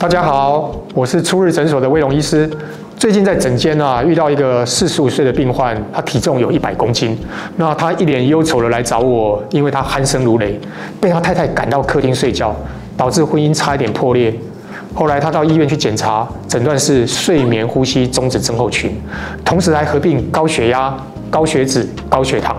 大家好，我是初日诊所的威龙医师。最近在诊间遇到一个45岁的病患，他体重有100公斤。那他一脸忧愁的来找我，因为他鼾声如雷，被他太太赶到客厅睡觉，导致婚姻差一点破裂。后来他到医院去检查，诊断是睡眠呼吸中止症候群，同时还合并高血压、高血脂、高血糖。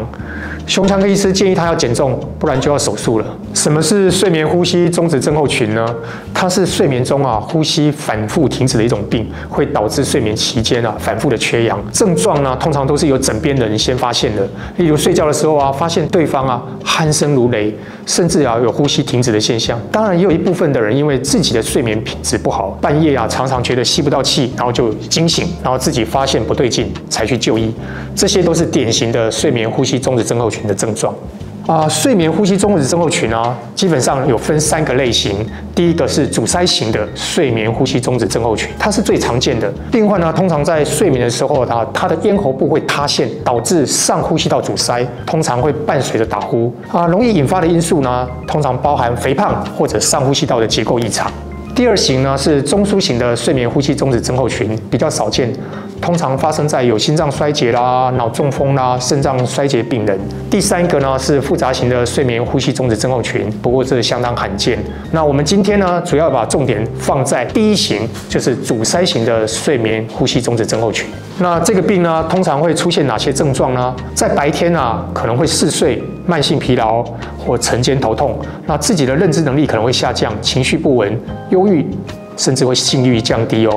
胸腔科医师建议他要减重，不然就要手术了。什么是睡眠呼吸中止症候群呢？它是睡眠中呼吸反复停止的一种病，会导致睡眠期间反复的缺氧。症状呢，通常都是由枕边的人先发现的，例如睡觉的时候发现对方鼾声如雷，甚至有呼吸停止的现象。当然，也有一部分的人因为自己的睡眠品质不好，半夜常常觉得吸不到气，然后就惊醒，然后自己发现不对劲才去就医。这些都是典型的睡眠呼吸中止症候群的症状。睡眠呼吸中止症候群基本上有分3个类型。第一个是阻塞型的睡眠呼吸中止症候群，它是最常见的。病患通常在睡眠的时候，他的咽喉部会塌陷，导致上呼吸道阻塞，通常会伴随着打呼。容易引发的因素呢，通常包含肥胖或者上呼吸道的结构异常。第二型呢是中枢型的睡眠呼吸中止症候群，比较少见，通常发生在有心脏衰竭啦、脑中风啦、肾脏衰竭病人。第3个呢是复杂型的睡眠呼吸中止症候群，不过这相当罕见。那我们今天呢主要把重点放在第1型，就是阻塞型的睡眠呼吸中止症候群。那这个病呢通常会出现哪些症状呢？在白天可能会嗜睡、慢性疲劳或晨间头痛，那自己的认知能力可能会下降，情绪不稳、忧郁，甚至会性欲降低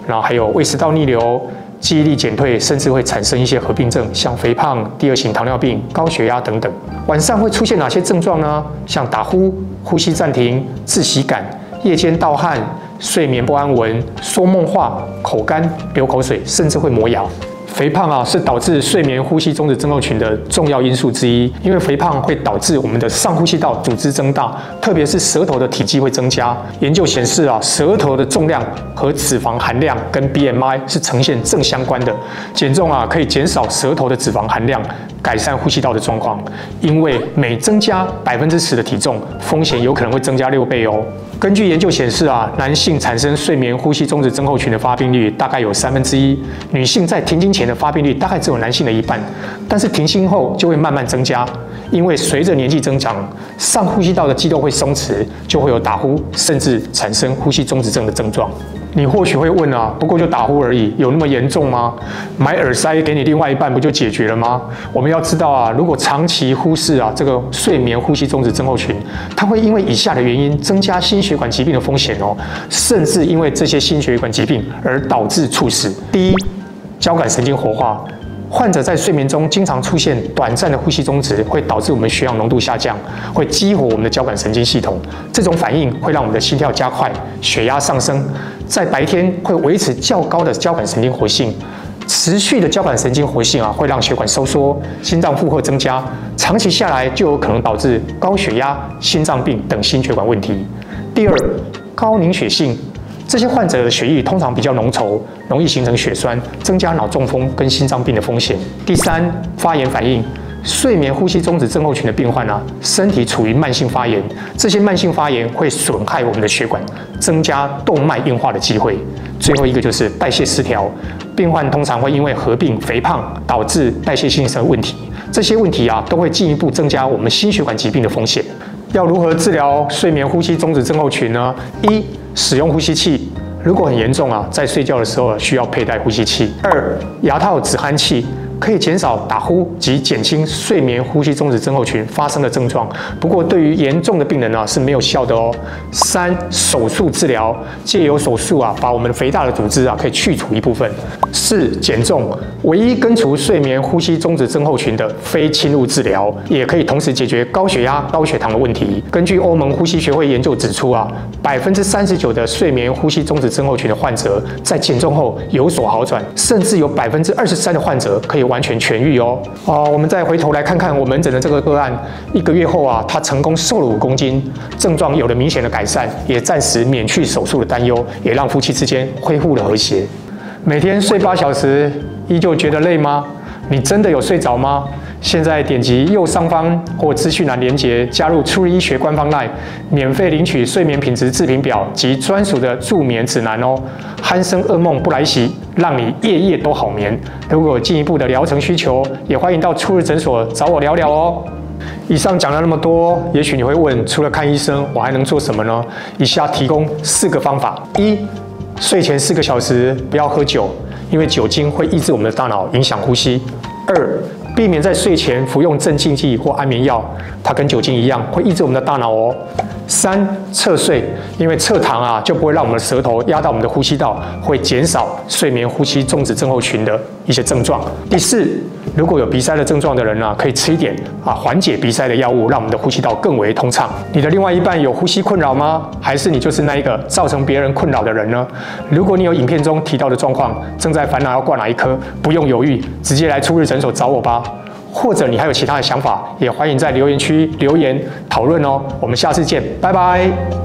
然后还有胃食道逆流、记忆力减退，甚至会产生一些合并症，像肥胖、第2型糖尿病、高血压等等。晚上会出现哪些症状呢？像打呼、呼吸暂停、窒息感、夜间盗汗、睡眠不安稳、说梦话、口干、流口水，甚至会磨牙。肥胖是导致睡眠呼吸中止症候群的重要因素之一，因为肥胖会导致我们的上呼吸道组织增大，特别是舌头的体积会增加。研究显示舌头的重量和脂肪含量跟 BMI 是呈现正相关的。减重可以减少舌头的脂肪含量，改善呼吸道的状况。因为每增加10%的体重，风险有可能会增加6倍哦。根据研究显示男性产生睡眠呼吸中止症候群的发病率大概有1/3，女性在停经前的发病率大概只有男性的1半，但是停经后就会慢慢增加，因为随着年纪增长，上呼吸道的肌肉会松弛，就会有打呼，甚至产生呼吸中止症的症状。你或许会问不过就打呼而已，有那么严重吗？买耳塞给你另外一半不就解决了吗？我们要知道如果长期忽视这个睡眠呼吸中止症候群，它会因为以下的原因增加心血管疾病的风险甚至因为这些心血管疾病而导致猝死。第一，交感神经活化。患者在睡眠中经常出现短暂的呼吸中止，会导致我们血氧浓度下降，会激活我们的交感神经系统。这种反应会让我们的心跳加快，血压上升。在白天会维持较高的交感神经活性，持续的交感神经活性会让血管收缩，心脏负荷增加，长期下来就有可能导致高血压、心脏病等心血管问题。第二，高凝血性。这些患者的血液通常比较浓稠，容易形成血栓，增加脑中风跟心脏病的风险。第3，发炎反应。睡眠呼吸中止症候群的病患身体处于慢性发炎，这些慢性发炎会损害我们的血管，增加动脉硬化的机会。最后一个就是代谢失调，病患通常会因为合并肥胖导致代谢性的问题，这些问题都会进一步增加我们心血管疾病的风险。要如何治疗睡眠呼吸中止症候群呢？一，使用呼吸器，如果很严重在睡觉的时候需要佩戴呼吸器。2，牙套止鼾器。可以减少打呼及减轻睡眠呼吸中止症候群发生的症状，不过对于严重的病人是没有效的哦。3，手术治疗，借由手术把我们肥大的组织可以去除一部分。4，减重，唯一根除睡眠呼吸中止症候群的非侵入治疗，也可以同时解决高血压、高血糖的问题。根据欧盟呼吸学会研究指出39%的睡眠呼吸中止症候群的患者在减重后有所好转，甚至有23%的患者可以完全痊愈哦。我们再回头来看看我门诊的这个个案，1个月后他成功瘦了5公斤，症状有了明显的改善，也暂时免去手术的担忧，也让夫妻之间恢复了和谐。每天睡8小时，依旧觉得累吗？你真的有睡着吗？现在点击右上方或资讯栏连结，加入初日医学官方 LINE， 免费领取睡眠品质自评表及专属的助眠指南哦。鼾声噩梦不来袭，让你夜夜都好眠。如果有进一步的疗程需求，也欢迎到初日诊所找我聊聊哦。以上讲了那么多，也许你会问，除了看医生，我还能做什么呢？以下提供4个方法：一、睡前4个小时不要喝酒，因为酒精会抑制我们的大脑，影响呼吸。2、避免在睡前服用镇静剂或安眠药，它跟酒精一样会抑制我们的大脑哦。3、侧睡，因为侧躺就不会让我们的舌头压到我们的呼吸道，会减少睡眠呼吸中止症候群的一些症状。第4，如果有鼻塞的症状的人可以吃一点缓解鼻塞的药物，让我们的呼吸道更为通畅。你的另外一半有呼吸困扰吗？还是你就是那一个造成别人困扰的人呢？如果你有影片中提到的状况，正在烦恼要挂哪一科，不用犹豫，直接来初日诊所找我吧。或者你还有其他的想法，也欢迎在留言区留言讨论哦。我们下次见，拜拜。